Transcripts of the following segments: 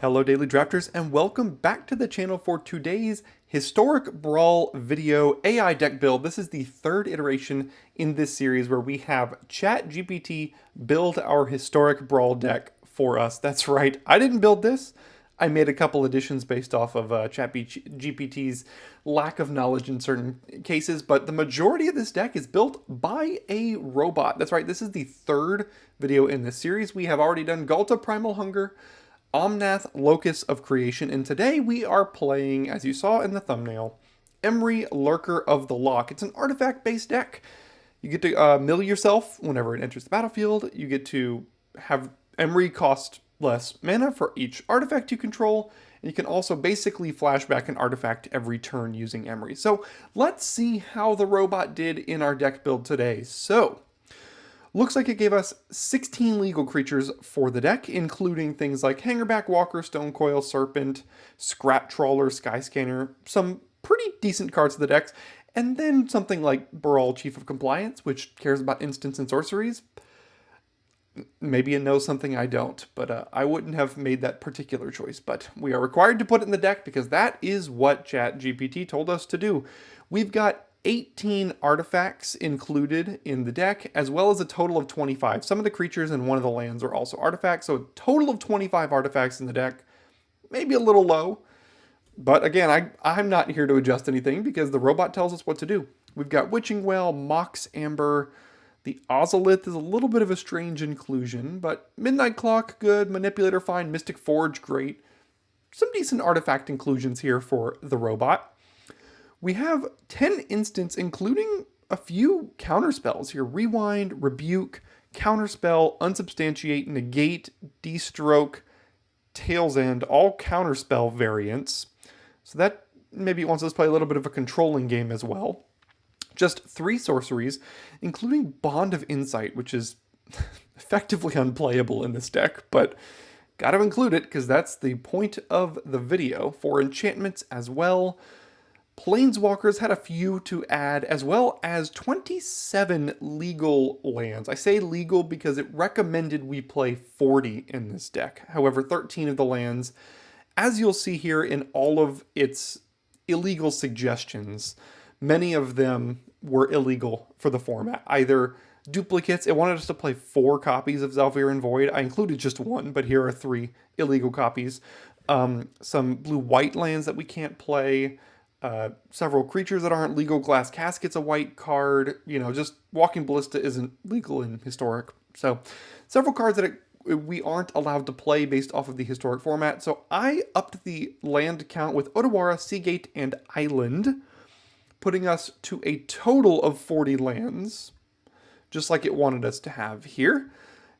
Hello Daily Drafters and welcome back to the channel for today's Historic Brawl video AI deck build. This is the third iteration in this series where we have ChatGPT build our Historic Brawl deck for us. That's right, I didn't build this. I made a couple additions based off of ChatGPT's lack of knowledge in certain cases, but the majority of this deck is built by a robot. That's right, this is the third video in this series. We have already done Galta Primal Hunger, Omnath Locus of Creation, and today we are playing, as you saw in the thumbnail, Emry Lurker of the Loch. It's an artifact-based deck. You get to mill yourself whenever it enters the battlefield. You get to have Emry cost less mana for each artifact you control, and you can also basically flashback an artifact every turn using Emry. So let's see how the robot did in our deck build today. So looks like it gave us 16 legal creatures for the deck, including things like Hangerback Walker, Stonecoil, Serpent, Scrap Trawler, Skyscanner, some pretty decent cards to the decks, and then something like Brawl, Chief of Compliance, which cares about instants and sorceries. Maybe it knows something I don't, but I wouldn't have made that particular choice. But we are required to put it in the deck because that is what ChatGPT told us to do. We've got 18 artifacts included in the deck, as well as a total of 25. Some of the creatures and one of the lands are also artifacts, so a total of 25 artifacts in the deck. Maybe a little low, but again, I'm not here to adjust anything because the robot tells us what to do. We've got Witching Well, Mox Amber. The Ozolith is a little bit of a strange inclusion, but Midnight Clock, good. Manipulator, fine. Mystic Forge, great. Some decent artifact inclusions here for the robot. We have 10 instants, including a few counterspells here. Rewind, Rebuke, Counterspell, Unsubstantiate, Negate, Destroke, Tail's End, all counterspell variants. So that maybe wants us to play a little bit of a controlling game as well. Just 3 sorceries, including Bond of Insight, which is effectively unplayable in this deck, but gotta include it because that's the point of the video. 4 enchantments as well. Planeswalkers had a few to add, as well as 27 legal lands. I say legal because it recommended we play 40 in this deck. However, 13 of the lands, as you'll see here in all of its illegal suggestions, many of them were illegal for the format. Either duplicates, it wanted us to play 4 copies of Zalviran Void. I included just 1, but here are 3 illegal copies. Some blue-white lands that we can't play. Several creatures that aren't legal. Glass Casket's a white card. You know, just Walking Ballista isn't legal in Historic. So several cards that we aren't allowed to play based off of the Historic format. So I upped the land count with Otawara, Seagate, and Island, putting us to a total of 40 lands, just like it wanted us to have here.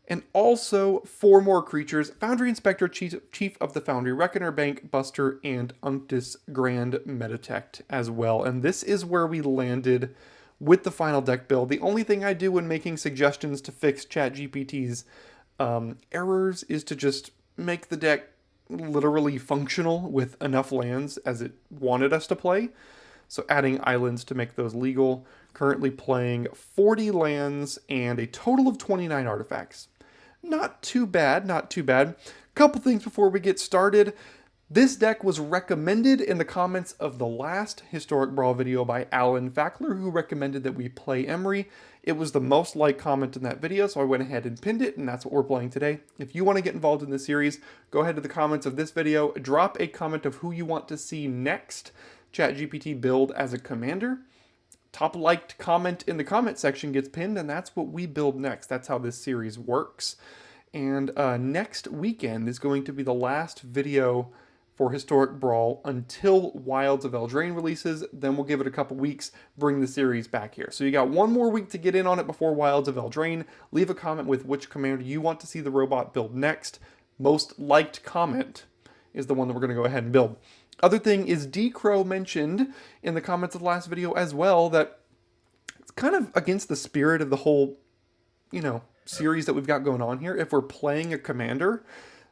And also 4 more creatures: Foundry Inspector, Chief of the Foundry, Reckoner, Bank Buster, and Unctus Grand Metatect as well. And this is where we landed with the final deck build. The only thing I do when making suggestions to fix ChatGPT's errors is to just make the deck literally functional with enough lands as it wanted us to play. So adding islands to make those legal. Currently playing 40 lands and a total of 29 artifacts. Not too bad, not too bad. Couple things before we get started. This deck was recommended in the comments of the last Historic Brawl video by Alan Fackler, who recommended that we play Emry. It was the most liked comment in that video, so I went ahead and pinned it, and that's what we're playing today. If you want to get involved in this series, go ahead to the comments of this video, drop a comment of who you want to see next ChatGPT build as a commander. Top liked comment in the comment section gets pinned, and that's what we build next. That's how this series works. And next weekend is going to be the last video for Historic Brawl until Wilds of Eldraine releases. Then we'll give it a couple weeks, bring the series back here. So you got 1 more week to get in on it before Wilds of Eldraine. Leave a comment with which commander you want to see the robot build next. Most liked comment is the one that we're going to go ahead and build. Other thing is D-Crow mentioned in the comments of the last video as well that it's kind of against the spirit of the whole, series that we've got going on here. If we're playing a commander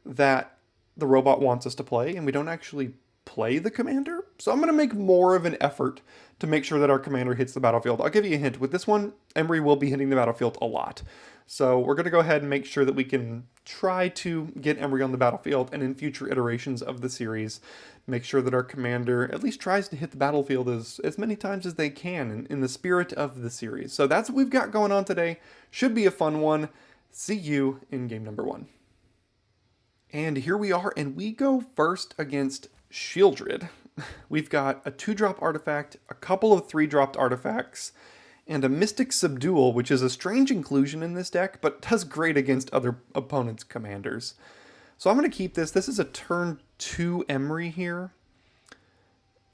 that the robot wants us to play and we don't actually play the commander, so I'm going to make more of an effort to make sure that our commander hits the battlefield. I'll give you a hint. With this one, Emery will be hitting the battlefield a lot. So we're going to go ahead and make sure that we can try to get Emery on the battlefield, and in future iterations of the series, make sure that our commander at least tries to hit the battlefield as many times as they can in the spirit of the series. So that's what we've got going on today. Should be a fun one. See you in game number 1. And here we are, and we go first against Shieldred. We've got a 2-drop artifact, a couple of 3-dropped artifacts, and a Mystic Subdual, which is a strange inclusion in this deck, but does great against other opponents' commanders. So I'm going to keep this. This is a turn 2 Emery here.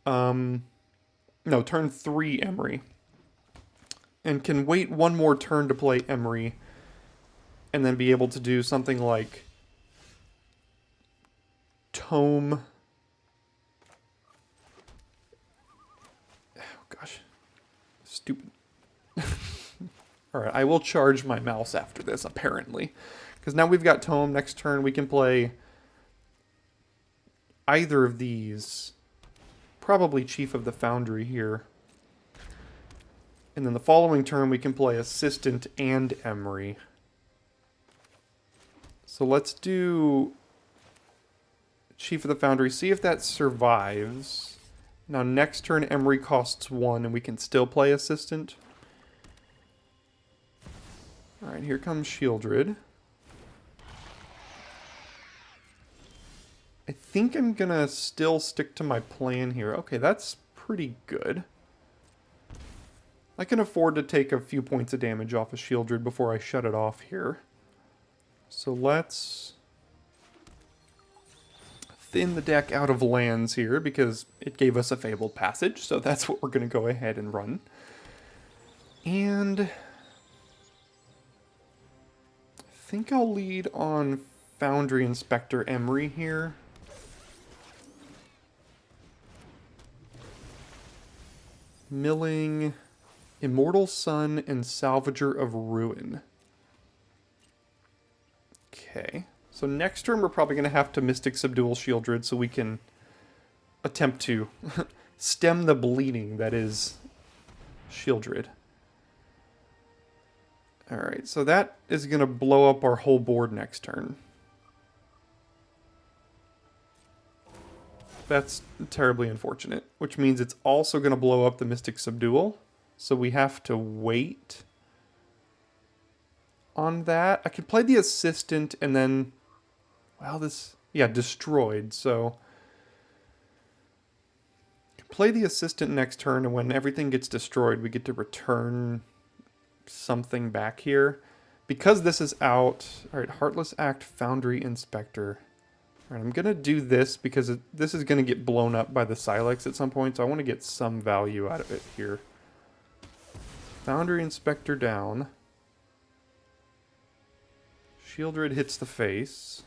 No, turn 3 Emery. And can wait one more turn to play Emery, and then be able to do something like Tome. Oh gosh, stupid. Alright, I will charge my mouse after this, apparently. Because now we've got Tome. Next turn we can play either of these. Probably Chief of the Foundry here. And then the following turn we can play Assistant and Emery. So let's do Chief of the Foundry, see if that survives. Now next turn Emery costs 1 and we can still play Assistant. Alright, here comes Shieldred. I think I'm gonna still stick to my plan here. Okay, that's pretty good. I can afford to take a few points of damage off of Shieldred before I shut it off here. So let's thin the deck out of lands here because it gave us a Fabled Passage, so that's what we're going to go ahead and run. And I think I'll lead on Foundry Inspector Emery here. Milling, Immortal Sun, and Salvager of Ruin. Okay. So next turn we're probably going to have to Mystic Subdual Shieldred so we can attempt to stem the bleeding that is Shieldred. Alright, so that is going to blow up our whole board next turn. That's terribly unfortunate, which means it's also going to blow up the Mystic Subdual. So we have to wait on that. I could play the Assistant and then, well, this, yeah, destroyed. So play the Assistant next turn, and when everything gets destroyed, we get to return something back here. Because this is out, all right, Heartless Act, Foundry Inspector. All right, I'm going to do this because this is going to get blown up by the Silex at some point, so I want to get some value out of it here. Foundry Inspector down. Shieldred hits the face.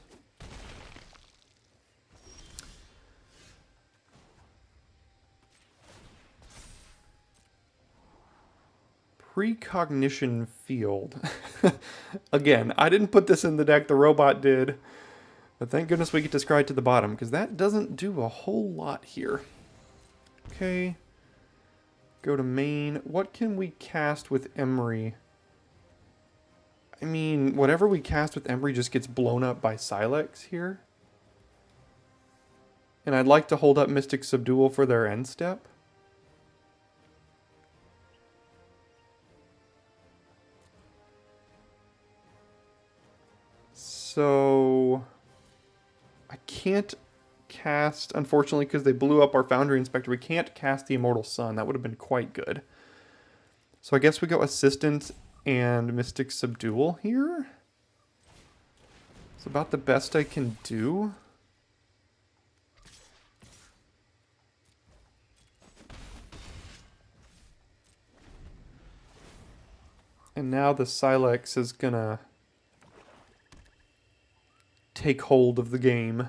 Precognition Field. Again, I didn't put this in the deck, the robot did. But thank goodness we get to scry to the bottom, because that doesn't do a whole lot here. Okay. Go to main. What can we cast with Emery? I mean, whatever we cast with Emery just gets blown up by Silex here. And I'd like to hold up Mystic Subdual for their end step. So I can't cast, unfortunately, because they blew up our Foundry Inspector, we can't cast the Immortal Sun. That would have been quite good. So I guess we go Assistant and Mystic Subdual here. It's about the best I can do. And now the Silex is gonna take hold of the game.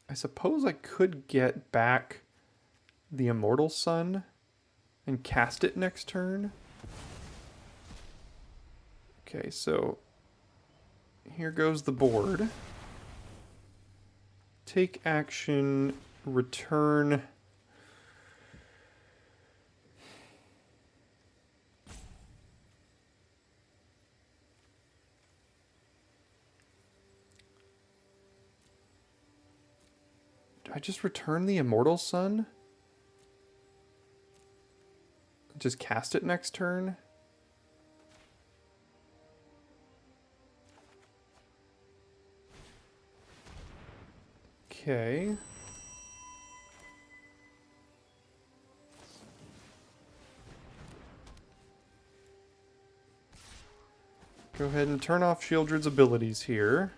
I suppose I could get back the Immortal Sun and cast it next turn. Okay, so Here goes the board. Take action, return. Do I just return the Immortal Sun? Just cast it next turn? Okay. Go ahead and turn off Shieldred's abilities here.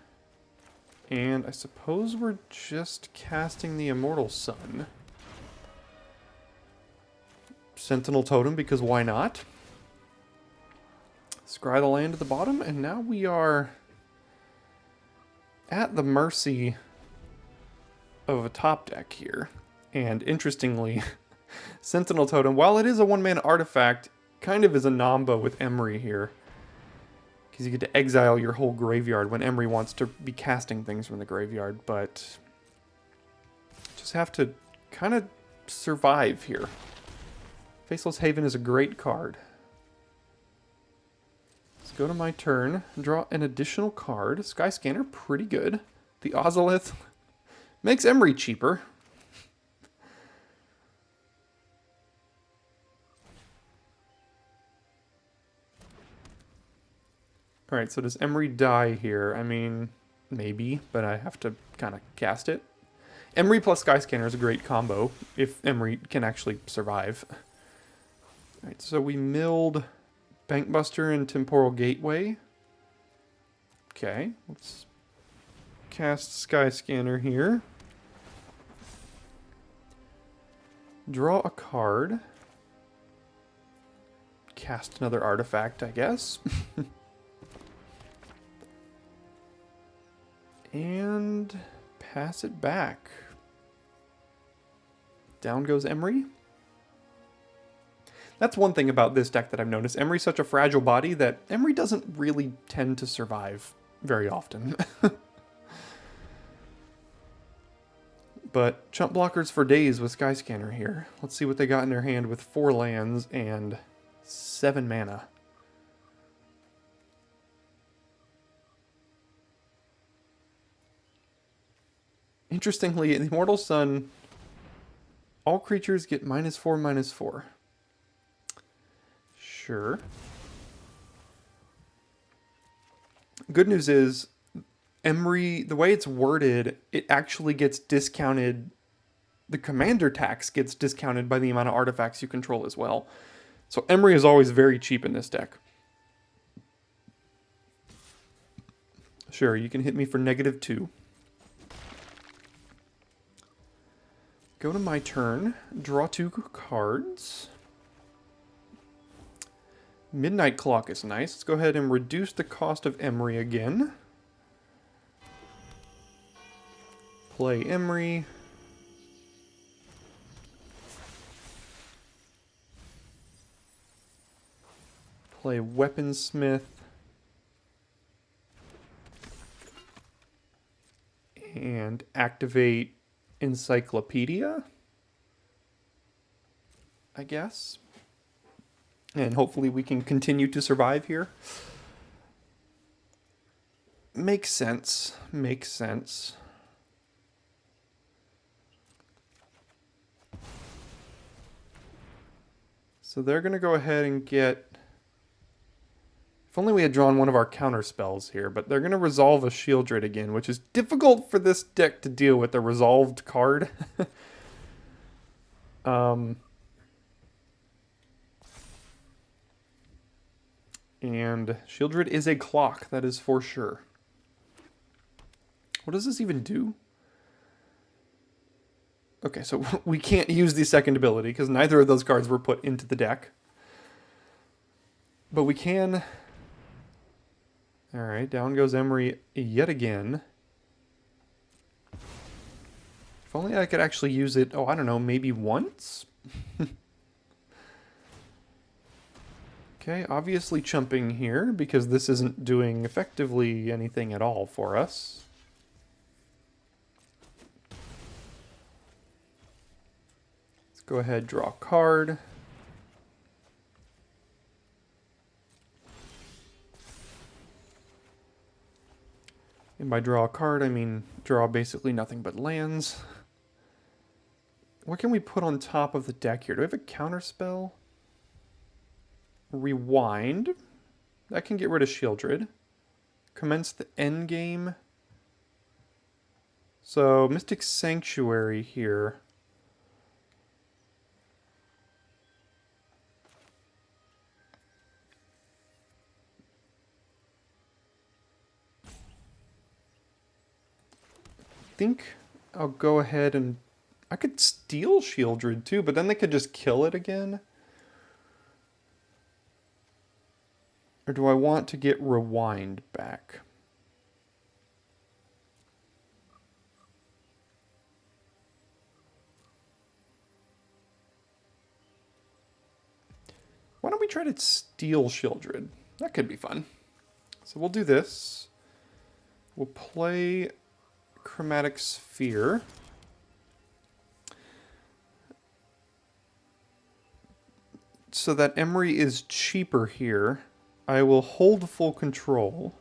And I suppose we're just casting the Immortal Sun. Sentinel Totem, because why not? Scry the land at the bottom, and now we are at the mercy of a top deck here. And interestingly, Sentinel Totem, while it is a one-mana artifact, kind of is a Nomba with Emery here. Because you get to exile your whole graveyard when Emery wants to be casting things from the graveyard, but just have to kind of survive here. Faceless Haven is a great card. Let's go to my turn, draw an additional card. Skyscanner, pretty good. The Ozolith makes Emery cheaper. Alright, so does Emery die here? I mean, maybe, but I have to kind of cast it. Emery plus Skyscanner is a great combo, if Emery can actually survive. Alright, so we milled Bankbuster and Temporal Gateway. Okay, let's cast Skyscanner here. Draw a card. Cast another artifact, I guess. And pass it back. Down goes Emery. That's one thing about this deck that I've noticed. Emery's such a fragile body that Emery doesn't really tend to survive very often. But chump blockers for days with Skyscanner here. Let's see what they got in their hand with 4 lands and 7 mana. Interestingly, in the Immortal Sun, all creatures get -4/-4. Sure. Good news is, Emery, the way it's worded, it actually gets discounted. The commander tax gets discounted by the amount of artifacts you control as well. So Emery is always very cheap in this deck. Sure, you can hit me for -2. Go to my turn, draw 2 cards. Midnight Clock is nice. Let's go ahead and reduce the cost of Emery again. Play Emery. Play Weaponsmith. And activate Encyclopedia, I guess. And hopefully we can continue to survive here. Makes sense. Makes sense. So they're going to go ahead and get... If only we had drawn one of our counter spells here, but they're going to resolve a Shieldred again, which is difficult for this deck to deal with, a resolved card. And Shieldred is a clock, that is for sure. What does this even do? Okay, so we can't use the second ability, because neither of those cards were put into the deck. But we can... Alright, down goes Emery yet again. If only I could actually use it, oh, I don't know, maybe once? Okay, obviously chumping here because this isn't doing effectively anything at all for us. Let's go ahead, draw a card. And by draw a card, I mean draw basically nothing but lands. What can we put on top of the deck here? Do we have a counter spell? Rewind. That can get rid of Shieldred. Commence the end game. So, Mystic Sanctuary here. I think I'll go ahead and... I could steal Shieldred too, but then they could just kill it again. Or do I want to get Rewind back? Why don't we try to steal Shieldred? That could be fun. So we'll do this. We'll play Chromatic Sphere. So that Emery is cheaper here. I will hold full control.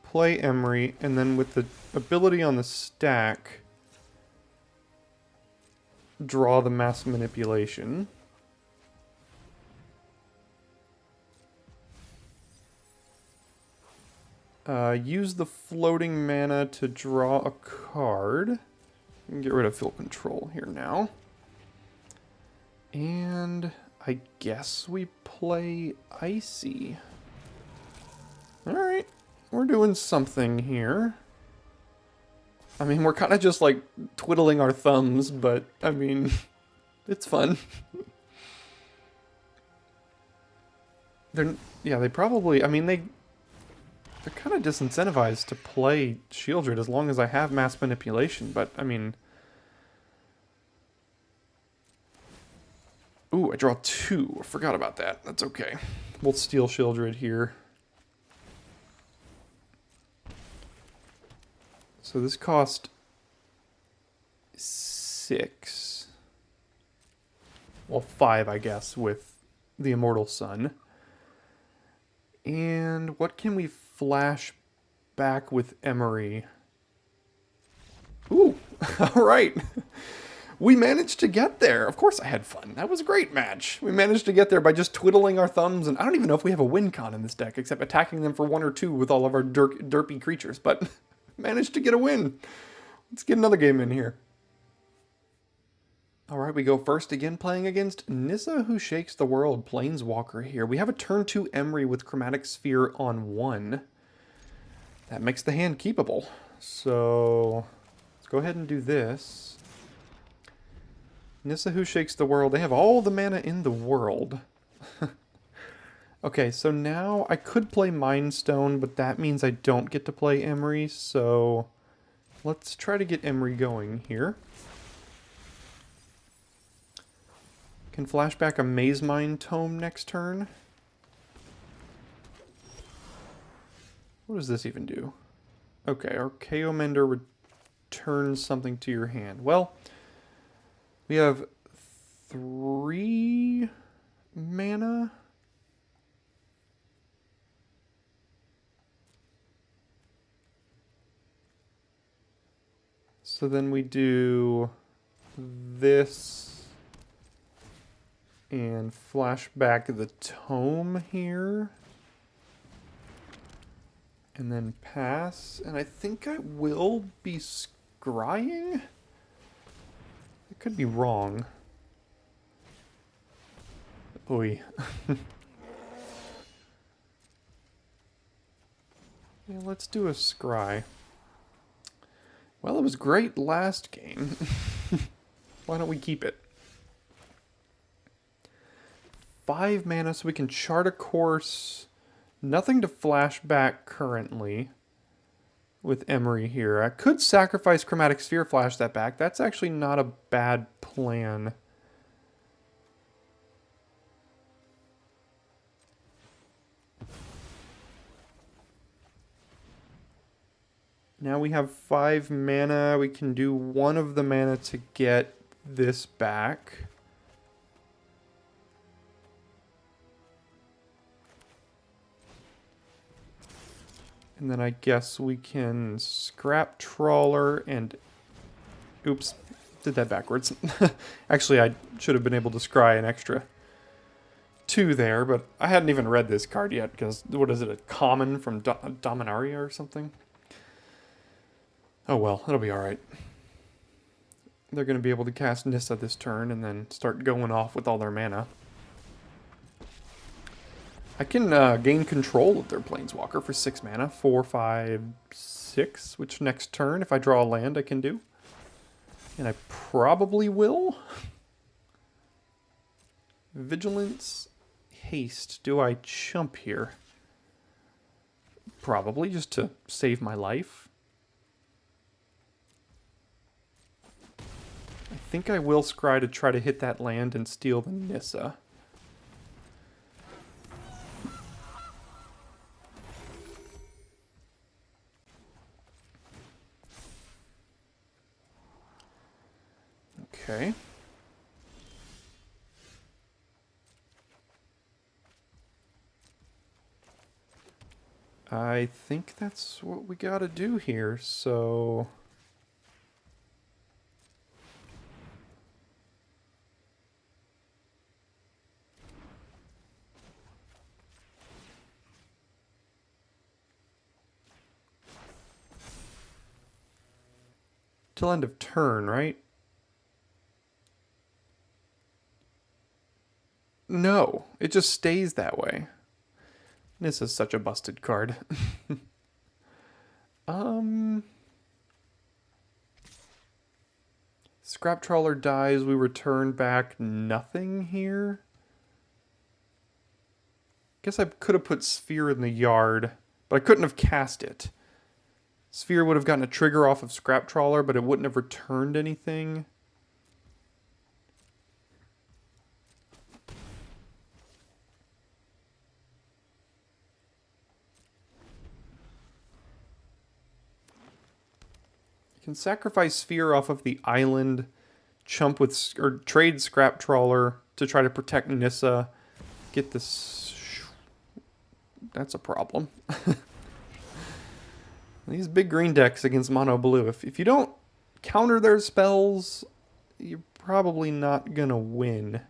Play Emery, and then with the ability on the stack, draw the Mass Manipulation. Use the floating mana to draw a card. And get rid of full control here now. And I guess we play Icy. Alright, we're doing something here. I mean, we're kind of just like twiddling our thumbs, but I mean, it's fun. They probably, I mean, they're kind of disincentivized to play Shieldred as long as I have Mass Manipulation, but I mean... Ooh, I draw 2. I forgot about that. That's okay. We'll steal Shieldred here. So this cost 6. Well, 5, I guess, with the Immortal Sun. And what can we flash back with Emery? Ooh, all right. We managed to get there. Of course I had fun. That was a great match. We managed to get there by just twiddling our thumbs, and I don't even know if we have a win con in this deck, except attacking them for 1 or 2 with all of our derpy creatures, but managed to get a win. Let's get another game in here. Alright, we go first again playing against Nissa Who Shakes the World, Planeswalker here. We have a turn 2 Emery with Chromatic Sphere on 1. That makes the hand keepable. So, let's go ahead and do this. Nissa Who Shakes the World. They have all the mana in the world. Okay, so now I could play Mind Stone, but that means I don't get to play Emery, so let's try to get Emery going here. Can flash back a Maze Mind Tome next turn. What does this even do? Okay, Archaeo Mender returns something to your hand. Well, we have 3 mana. So then we do this and flash back the tome here. And then pass. And I think I will be scrying. Could be wrong. Oy. Yeah, let's do a scry. Well, it was great last game. Why don't we keep it? 5 mana so we can chart a course. Nothing to flash back currently with Emery here. I could sacrifice Chromatic Sphere, flash that back. That's actually not a bad plan. Now we have 5 mana. We can do one of the mana to get this back. And then I guess we can scrap Trawler and... Oops, did that backwards. Actually, I should have been able to scry an extra 2 there, but I hadn't even read this card yet because, what is it, a common from Dominaria or something? Oh well, it'll be alright. They're going to be able to cast Nissa this turn and then start going off with all their mana. I can gain control of their Planeswalker for 6 mana. 4, 5, 6, which next turn, if I draw a land, I can do. And I probably will. Vigilance, Haste. Do I chump here? Probably, just to save my life. I think I will scry to try to hit that land and steal the Nissa. Okay. I think that's what we gotta do here, so... Till end of turn, right? No, it just stays that way. This is such a busted card. Scrap Trawler dies, we return back nothing here. Guess I could have put Sphere in the yard, but I couldn't have cast it. Sphere would have gotten a trigger off of Scrap Trawler, but it wouldn't have returned anything. You can sacrifice Sphere off of the island, chump with, or trade Scrap Trawler to try to protect Nissa. Get this. That's a problem. These big green decks against mono blue, if you don't counter their spells, you're probably not gonna win.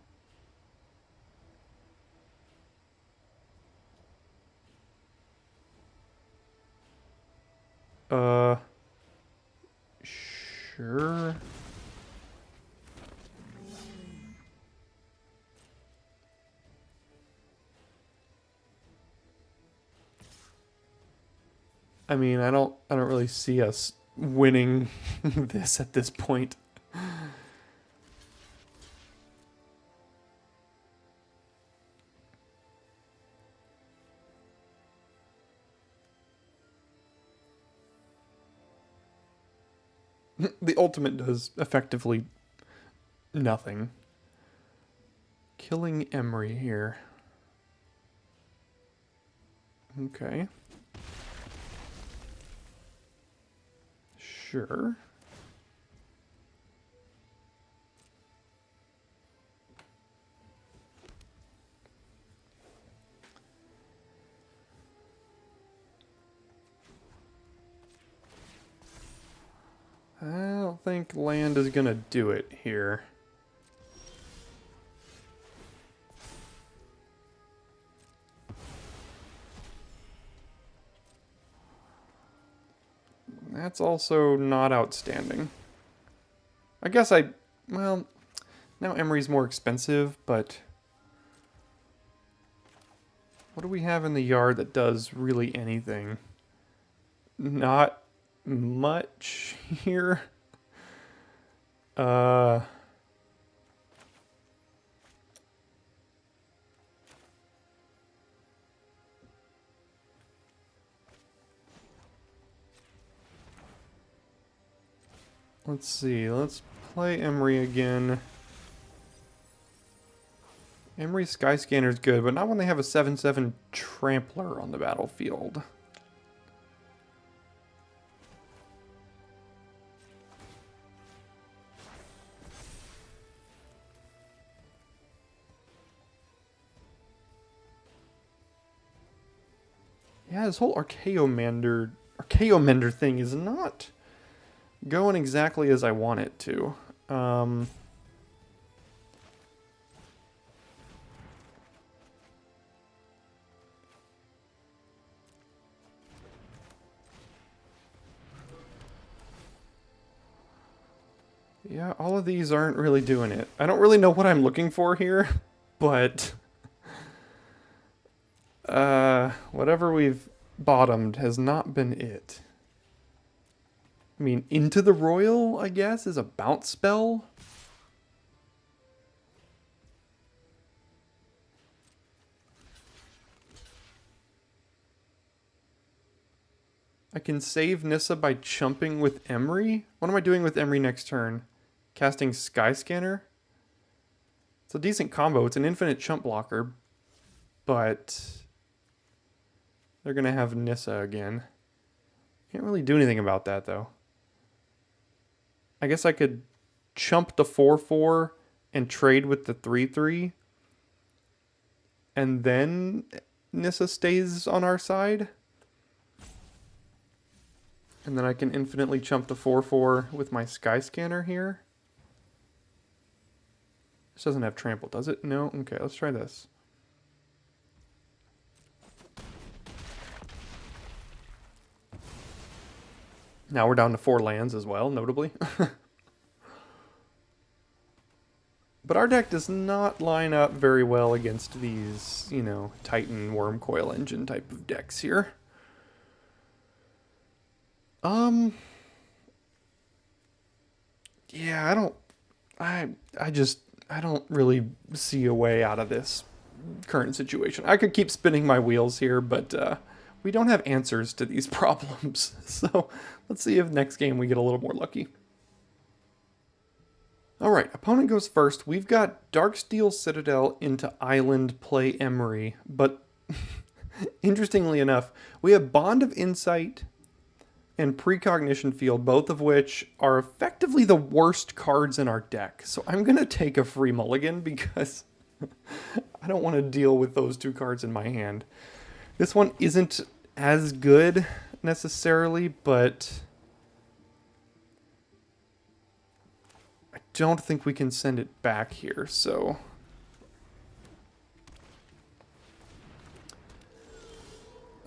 Sure. I mean, I don't really see us winning this at this point. The ultimate does effectively nothing. Killing Emery here. Okay. Sure. I don't think land is gonna do it here. That's also not outstanding. I guess well, now Emery's more expensive, but what do we have in the yard that does really anything? Not much here. Let's see, let's play Emery again. Emery Skyscanner is good, but not when they have a 7/7 Trampler on the battlefield. Yeah, this whole Archaeomender thing is not going exactly as I want it to. Yeah, all of these aren't really doing it. I don't really know what I'm looking for here, but whatever we've bottomed has not been it. I mean, Into the Royal, I guess, is a bounce spell. I can save Nissa by chumping with Emery. What am I doing with Emery next turn? Casting Skyscanner? It's a decent combo. It's an infinite chump blocker, but they're going to have Nissa again. Can't really do anything about that, though. I guess I could chump the 4/4 and trade with the 3/3, and then Nissa stays on our side. And then I can infinitely chump the 4/4 with my Skyscanner here. This doesn't have trample, does it? No? Okay, let's try this. Now we're down to 4 lands as well, notably. But our deck does not line up very well against these, you know, Titan Worm Coil Engine type of decks here. Yeah, I don't really see a way out of this current situation. I could keep spinning my wheels here, but we don't have answers to these problems. So let's see if next game we get a little more lucky. Alright, opponent goes first. We've got Darksteel Citadel into Island play Emery, but interestingly enough, we have Bond of Insight and Precognition Field, both of which are effectively the worst cards in our deck. So I'm going to take a free mulligan because I don't want to deal with those 2 cards in my hand. This one isn't as good necessarily, but I don't think we can send it back here, so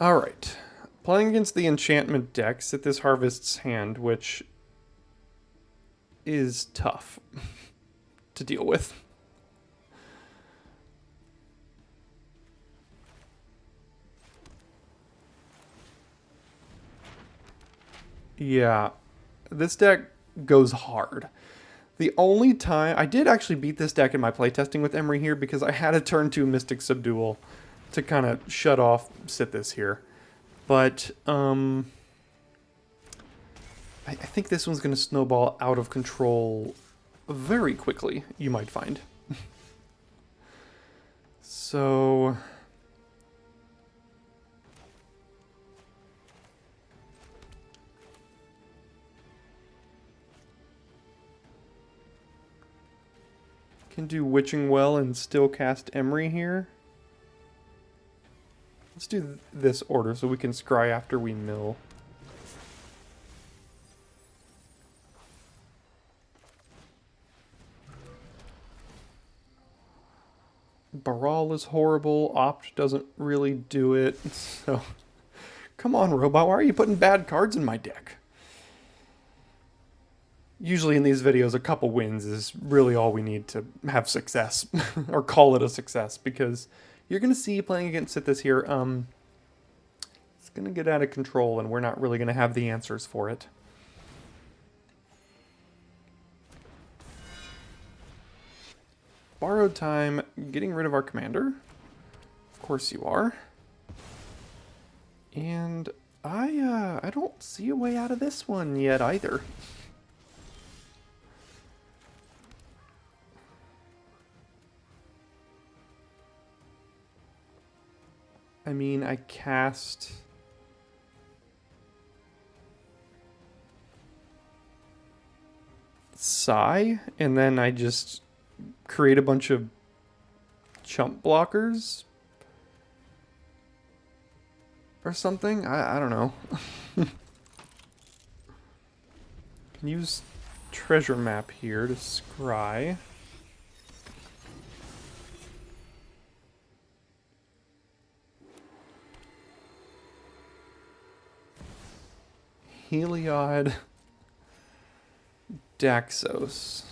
alright. Playing against the enchantment deck, sit this Harvest's Hand, which is tough to deal with. Yeah, this deck goes hard. The only time I did actually beat this deck in my playtesting with Emery here because I had a turn 2 Mystic Subdual to kind of shut off sit this here. But I think this one's going to snowball out of control very quickly, you might find. So can do Witching Well and still cast Emery here. Let's do this order so we can scry after we mill. Brawl is horrible. Opt doesn't really do it. So, come on, Robot. Why are you putting bad cards in my deck? Usually in these videos, a couple wins is really all we need to have success. Or call it a success, because you're going to see playing against Sithis here, it's going to get out of control, and we're not really going to have the answers for it. Borrowed time, getting rid of our commander. Of course you are. And I don't see a way out of this one yet either. I mean, I cast Sigh, and then I just create a bunch of chump blockers. or something? I don't know. Can use treasure map here to scry. Heliod, Daxos.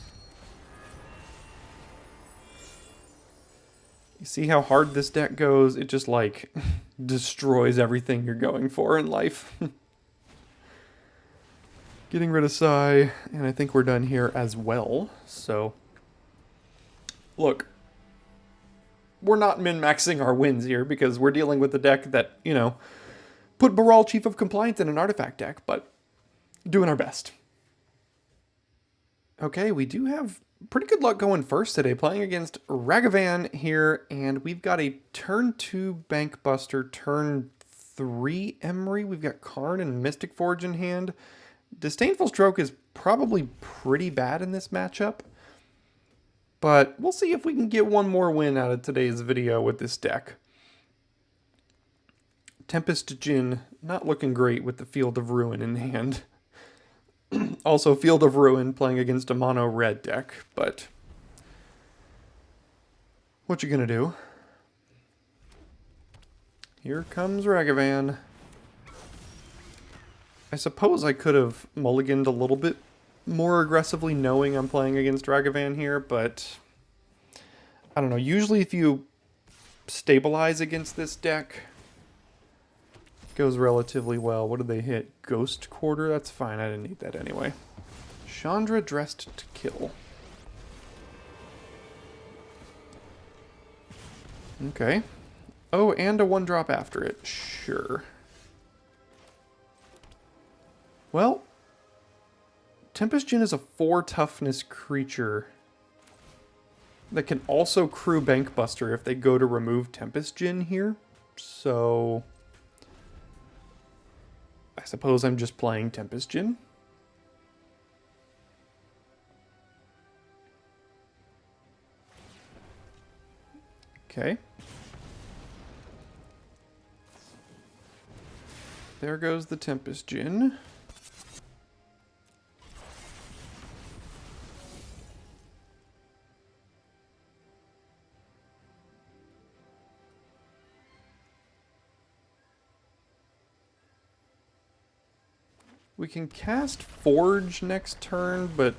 You see how hard this deck goes? It just, like, destroys everything you're going for in life. Getting rid of Sai, and I think we're done here as well. So, look, we're not min-maxing our wins here because we're dealing with a deck that, you know, put Brawl Chief of Compliance in an artifact deck, but doing our best. Okay, we do have pretty good luck going first today, playing against Ragavan here, and we've got a turn 2 Bank Buster, turn 3 Emery. We've got Karn and Mystic Forge in hand. Disdainful Stroke is probably pretty bad in this matchup, but we'll see if we can get one more win out of today's video with this deck. Tempest Djinn, not looking great with the Field of Ruin in hand. Also, Field of Ruin playing against a mono red deck, but what you gonna do? Here comes Ragavan. I suppose I could have mulliganed a little bit more aggressively knowing I'm playing against Ragavan here, but I don't know. Usually if you stabilize against this deck, it goes relatively well. What did they hit? Ghost Quarter? That's fine. I didn't need that anyway. Chandra Dressed to Kill. Okay. Oh, and a 1-drop after it. Sure. Well, Tempest Djinn is a 4 toughness creature that can also crew Bankbuster if they go to remove Tempest Djinn here. So I suppose I'm just playing Tempest Djinn. Okay. There goes the Tempest Djinn. We can cast Forge next turn, but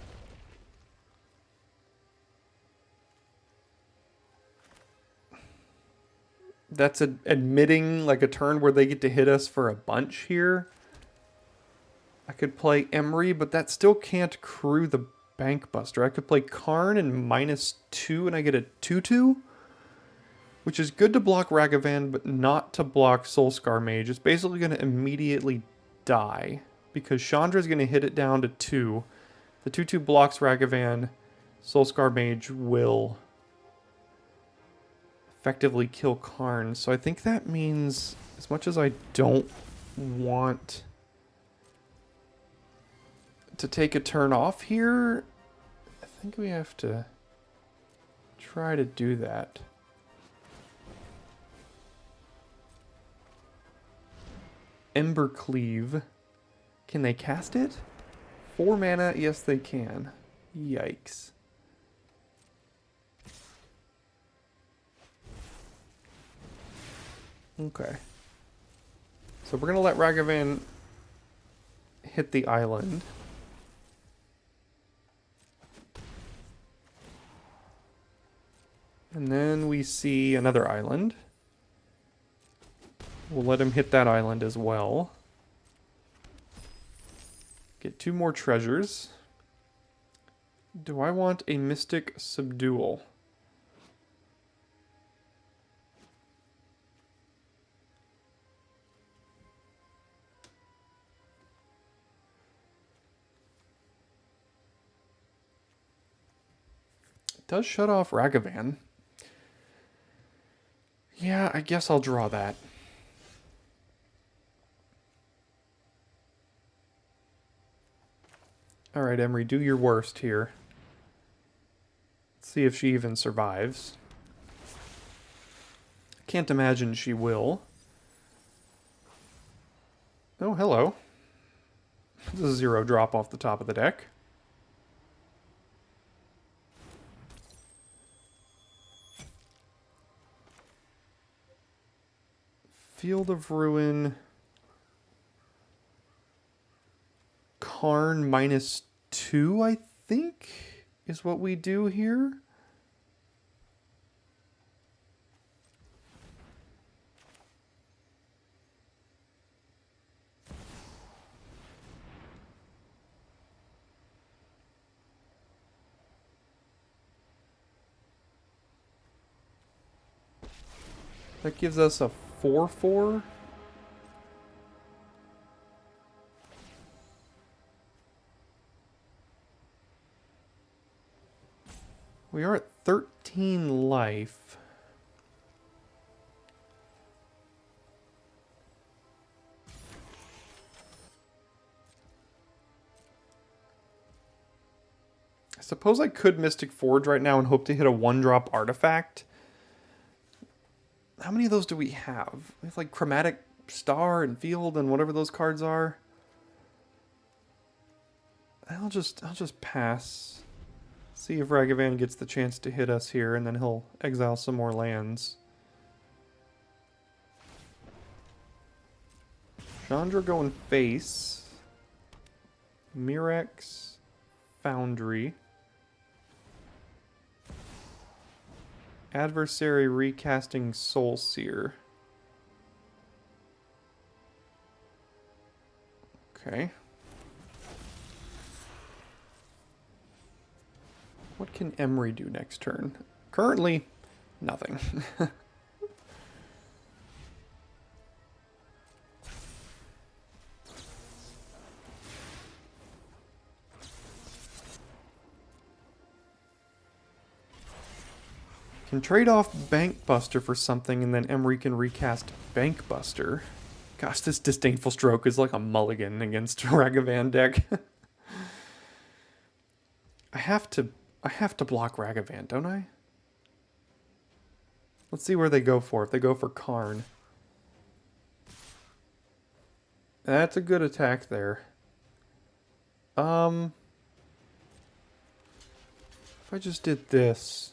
that's admitting like a turn where they get to hit us for a bunch here. I could play Emery, but that still can't crew the Bankbuster. I could play Karn and -2 and I get a 2/2, which is good to block Ragavan, but not to block Soulscar Mage. It's basically going to immediately die, because Chandra's going to hit it down to 2. The 2/2 blocks Ragavan. Soulscar Mage will effectively kill Karn. So I think that means, as much as I don't want to take a turn off here, I think we have to try to do that. Embercleave. Can they cast it? 4 mana? Yes, they can. Yikes. Okay. So we're going to let Ragavan hit the island. And then we see another island. We'll let him hit that island as well. Get 2 more treasures. Do I want a Mystic Subdual? It does shut off Ragavan. Yeah, I guess I'll draw that. Alright, Emery, do your worst here. Let's see if she even survives. Can't imagine she will. Oh, hello. This is a 0 drop off the top of the deck. Field of Ruin. Karn -2, I think, is what we do here. That gives us a 4/4. We are at 13 life. I suppose I could Mystic Forge right now and hope to hit a 1-drop artifact. How many of those do we have? We have like Chromatic Star and Field and whatever those cards are. I'll just pass. See if Ragavan gets the chance to hit us here, and then he'll exile some more lands. Chandra going face. Mirex. Foundry. Adversary recasting Soul Seer. Okay. What can Emery do next turn? Currently, nothing. Can trade off Bankbuster for something, and then Emery can recast Bankbuster. Gosh, this Disdainful Stroke is like a mulligan against Ragavan deck. I have to block Ragavan, don't I? Let's see where they go for. If they go for Karn. That's a good attack there. If I just did this.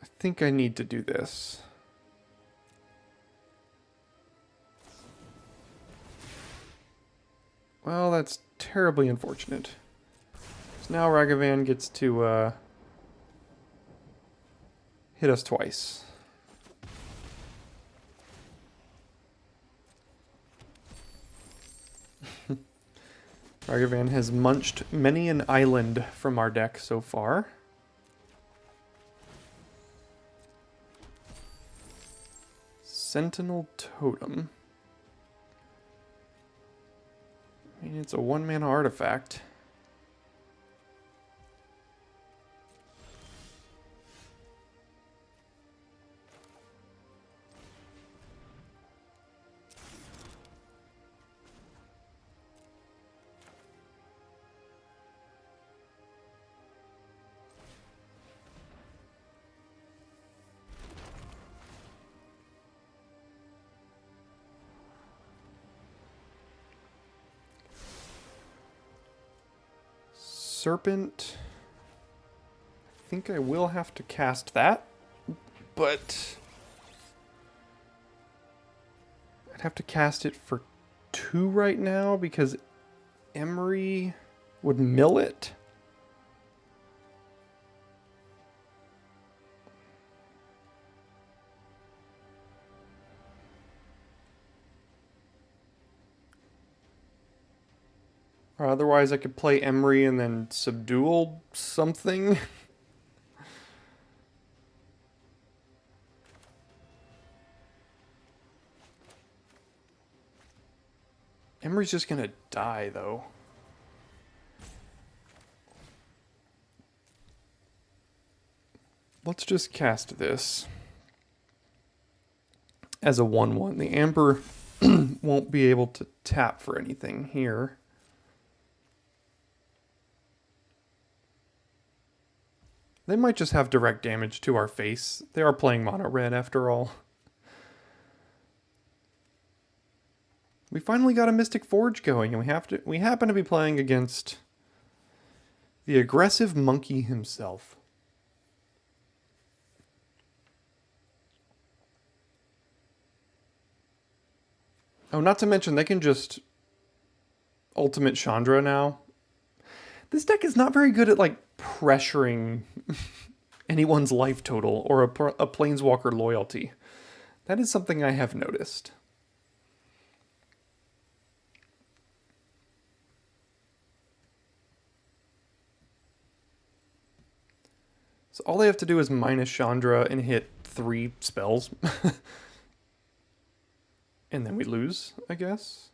I think I need to do this. Well, that's terribly unfortunate. So now Ragavan gets to hit us twice. Ragavan has munched many an island from our deck so far. Sentinel Totem. I mean, it's a 1-mana artifact. Serpent. I think I will have to cast that, but I'd have to cast it for 2 right now because Emery would mill it. Or otherwise I could play Emery and then subdual something. Emery's just gonna die though. Let's just cast this as a 1/1. The Amber won't be able to tap for anything here. They might just have direct damage to our face. They are playing mono red after all. We finally got a Mystic Forge going, and we happen to be playing against the aggressive monkey himself. Oh, not to mention they can just ultimate Chandra now. This deck is not very good at like pressuring anyone's life total or a planeswalker loyalty. That is something I have noticed. So all they have to do is minus Chandra and hit 3 spells. And then we lose, I guess.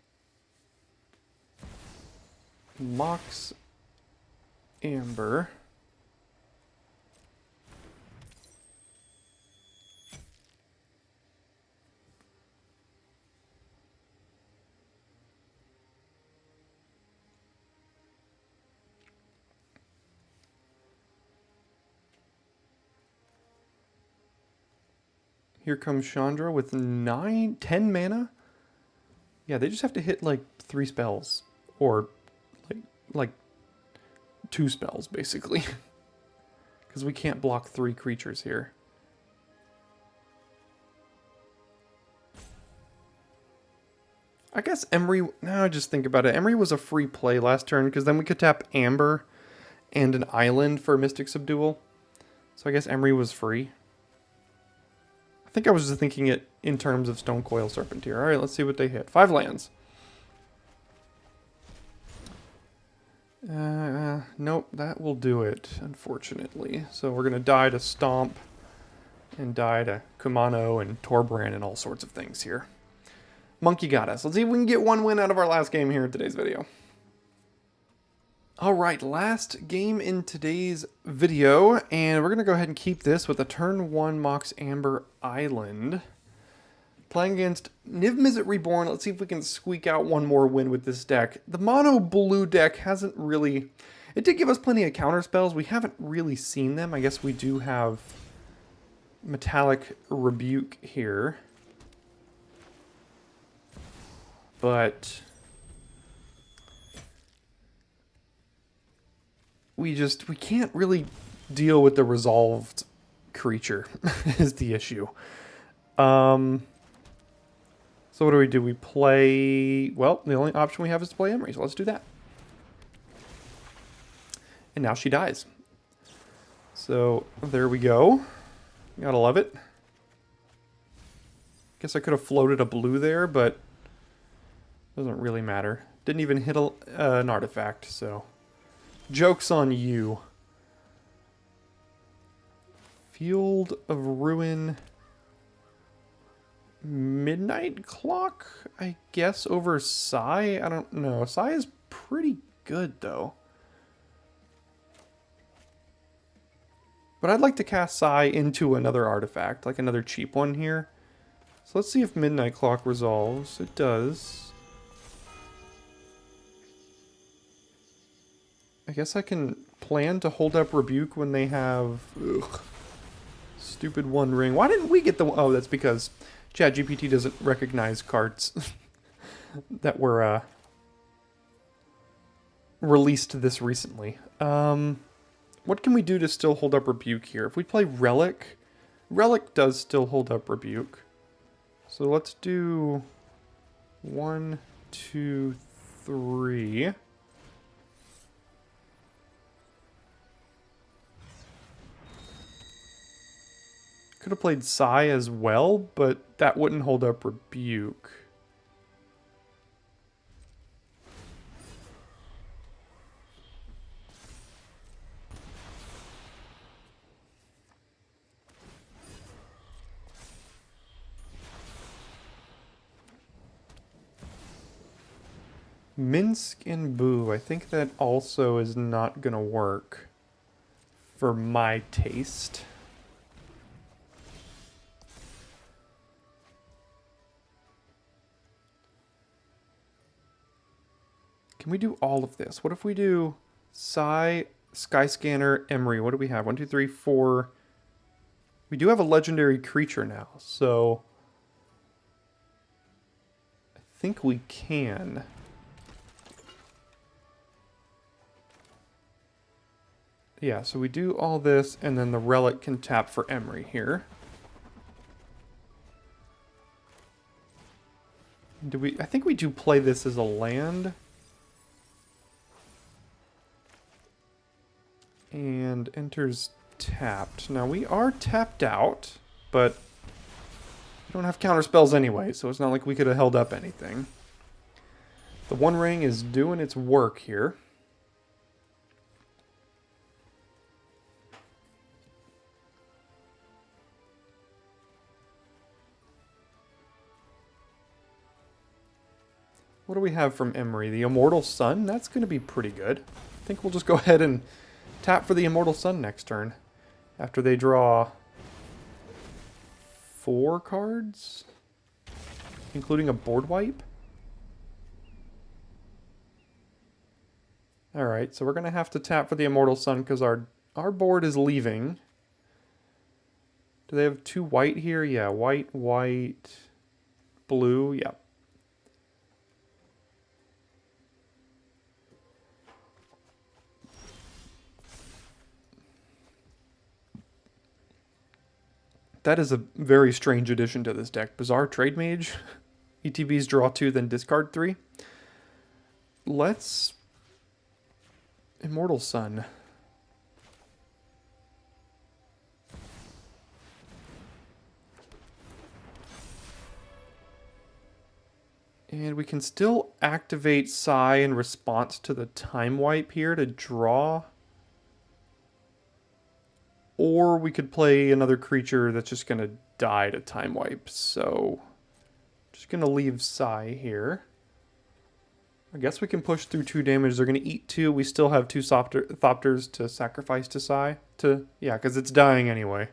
Mox Amber. Here comes Chandra with 10 mana. Yeah, they just have to hit like 3 spells. Or like 2 spells, basically. Because we can't block 3 creatures here. I guess Emery... Now just think about it. Emery was a free play last turn, because then we could tap Amber and an island for Mystic Subdual. So I guess Emery was free. I think I was just thinking it in terms of Stonecoil Serpentine. Alright, let's see what they hit. 5 lands. Nope, that will do it, unfortunately. So we're going to die to Stomp and die to Kumano and Torbrand and all sorts of things here. Monkey got us. Let's see if we can get 1 win out of our last game here in today's video. Alright, last game in today's video, and we're going to go ahead and keep this with a turn 1 Mox Amber Island. Playing against Niv Mizzet Reborn. Let's see if we can squeak out 1 more win with this deck. The mono blue deck hasn't really... It did give us plenty of counter spells. We haven't really seen them. I guess we do have Metallic Rebuke here. But... we can't really deal with the resolved creature is the issue. So what do? We play... Well, the only option we have is to play Emery, so let's do that. And now she dies. So there we go. Gotta love it. Guess I could have floated a blue there, but doesn't really matter. Didn't even hit an artifact, so... Joke's on you. Field of Ruin. Midnight Clock, I guess, over Sai. I don't know. Sai is pretty good, though. But I'd like to cast Sai into another artifact, like another cheap one here. So let's see if Midnight Clock resolves. It does. I guess I can plan to hold up Rebuke when they have... Ugh, stupid One Ring. Why didn't we get the... Oh, that's because ChatGPT doesn't recognize cards that were released this recently. What can we do to still hold up Rebuke here? If we play Relic, Relic does still hold up Rebuke. So let's do 1, 2, 3... Could have played Sai as well, but that wouldn't hold up Rebuke. Minsk and Boo. I think that also is not going to work for my taste. Can we do all of this? What if we do Sai, Skyscanner, Emery. What do we have? 1, 2, 3, 4. We do have a legendary creature now, so I think we can. Yeah, so we do all this, and then the relic can tap for Emery here. Do we? I think we do play this as a land. And enters tapped. Now we are tapped out, but we don't have counter spells anyway, so it's not like we could have held up anything. The One Ring is doing its work here. What do we have from Emery? The Immortal Sun? That's going to be pretty good. I think we'll just go ahead and tap for the Immortal Sun next turn. After they draw 4 cards, including a board wipe. Alright, so we're going to have to tap for the Immortal Sun because our board is leaving. Do they have 2 white here? Yeah, white, white, blue. Yep. That is a very strange addition to this deck. Bizarre Trade Mage. ETBs draw 2, then discard 3. Let's... Immortal Sun. And we can still activate Psy in response to the Time Wipe here to draw. Or we could play another creature that's just going to die to Time Wipe. So, just going to leave Psy here. I guess we can push through 2 damage. They're going to eat 2. We still have 2 Thopters to sacrifice to Psy. Yeah, because it's dying anyway.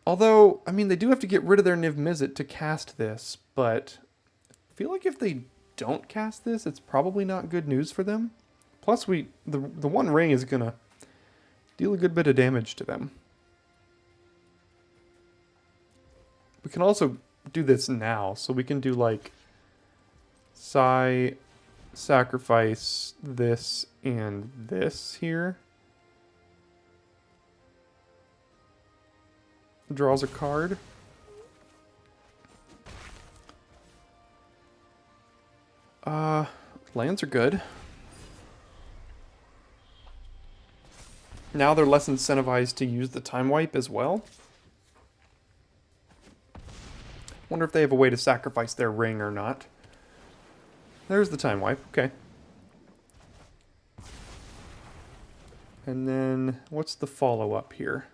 Although, I mean, they do have to get rid of their Niv Mizzet to cast this. But I feel like if they don't cast this, it's probably not good news for them. Plus, the One Ring is going to deal a good bit of damage to them. We can also do this now, so we can do like Psy, sacrifice this and this here. Draws a card. Lands are good. Now they're less incentivized to use the Time Wipe as well. Wonder if they have a way to sacrifice their ring or not. There's the Time Wipe, okay. And then, what's the follow-up here?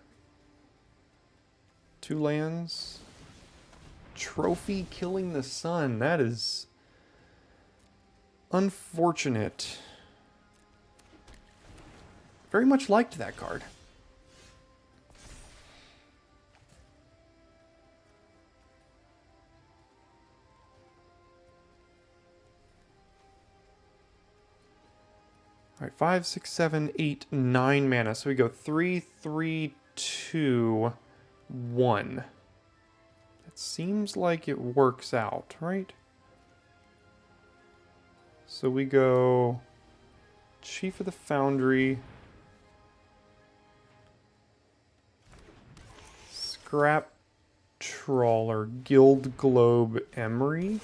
2 lands. Trophy Killing the Sun, that is unfortunate. Very much liked that card. All right, 5, 6, 7, 8, 9 mana. So we go 3, 3, 2, 1. That seems like it works out, right? So we go Chief of the Foundry, Scrap Trawler, Guild Globe, Emery.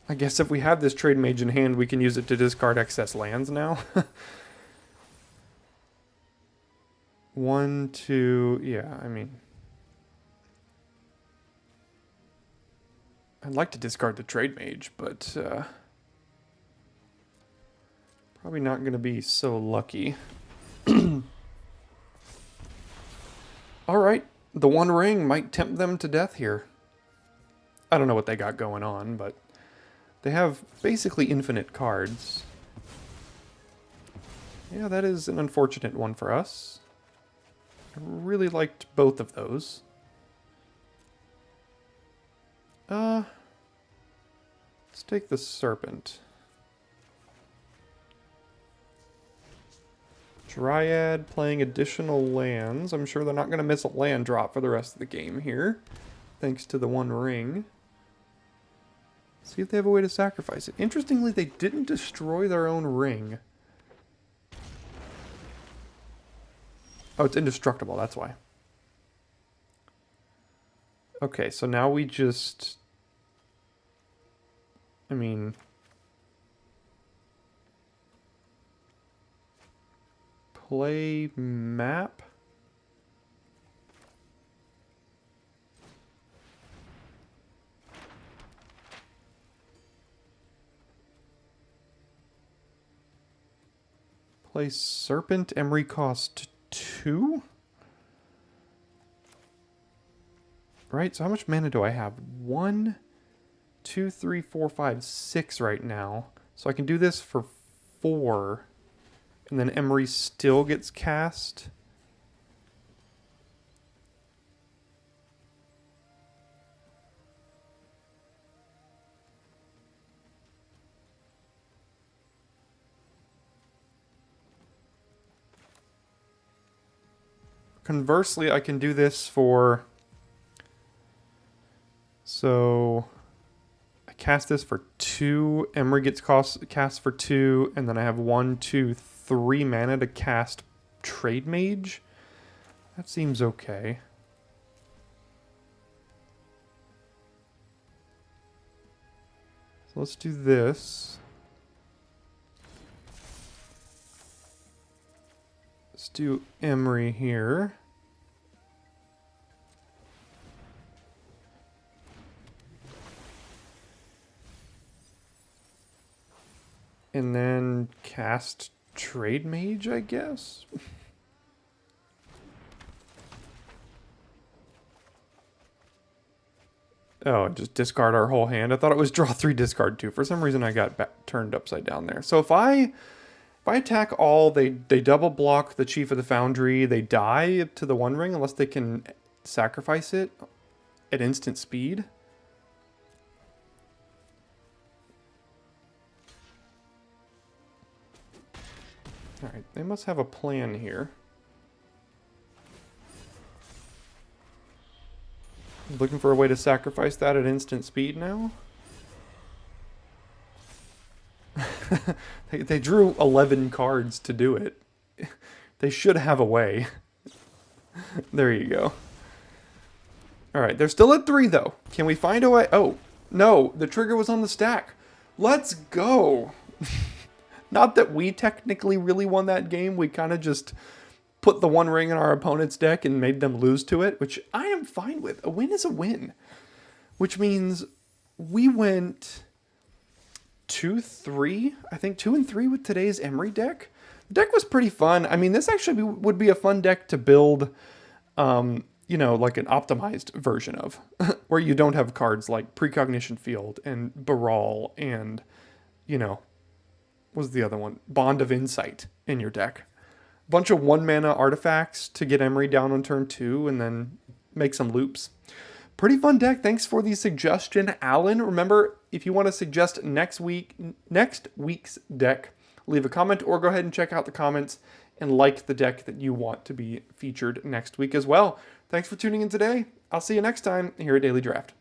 I guess if we have this Trade Mage in hand, we can use it to discard excess lands now. 1, 2, yeah, I mean... I'd like to discard the Trade Mage, but... probably not going to be so lucky. Alright, the One Ring might tempt them to death here. I don't know what they got going on, but... They have basically infinite cards. Yeah, that is an unfortunate one for us. I really liked both of those. Let's take the Serpent. Dryad playing additional lands. I'm sure they're not going to miss a land drop for the rest of the game here, thanks to the one ring. See if they have a way to sacrifice it. Interestingly, they didn't destroy their own ring. Oh, it's indestructible, that's why. Okay, so now we just... I mean... play map? Play Serpent, Emery cost 2? Right, so how much mana do I have? 1, 2, 3, 4, 5, 6 right now. So I can do this for 4. And then Emery still gets cast. Conversely, I can do this for... So... I cast this for 2. Emery gets cast for 2. And then I have 1, 2, 3 mana to cast Trade Mage. That seems okay. So let's do this. Let's do Emery here. And then cast Trade Mage, I guess? Oh, just discard our whole hand. I thought it was draw 3, discard 2. For some reason, I got turned upside down there. So if I attack all, they double block the Chief of the Foundry. They die to the One Ring unless they can sacrifice it at instant speed. Alright, they must have a plan here. Looking for a way to sacrifice that at instant speed now? they drew 11 cards to do it. They should have a way. There you go. Alright, they're still at 3 though. Can we find a way? Oh, no, the trigger was on the stack. Let's go! Not that we technically really won that game. We kind of just put the One Ring in our opponent's deck and made them lose to it, which I am fine with. A win is a win. Which means we went 2-3. I think 2 and 3 with today's Emery deck. The deck was pretty fun. I mean, this actually would be a fun deck to build, you know, like an optimized version of, where you don't have cards like Precognition Field and Brawl and, you know, what was the other one? Bond of Insight in your deck. Bunch of 1-mana artifacts to get Emery down on turn 2 and then make some loops. Pretty fun deck. Thanks for the suggestion, Alan. Remember, if you want to suggest next week's deck, leave a comment or go ahead and check out the comments and like the deck that you want to be featured next week as well. Thanks for tuning in today. I'll see you next time here at Daily Draft.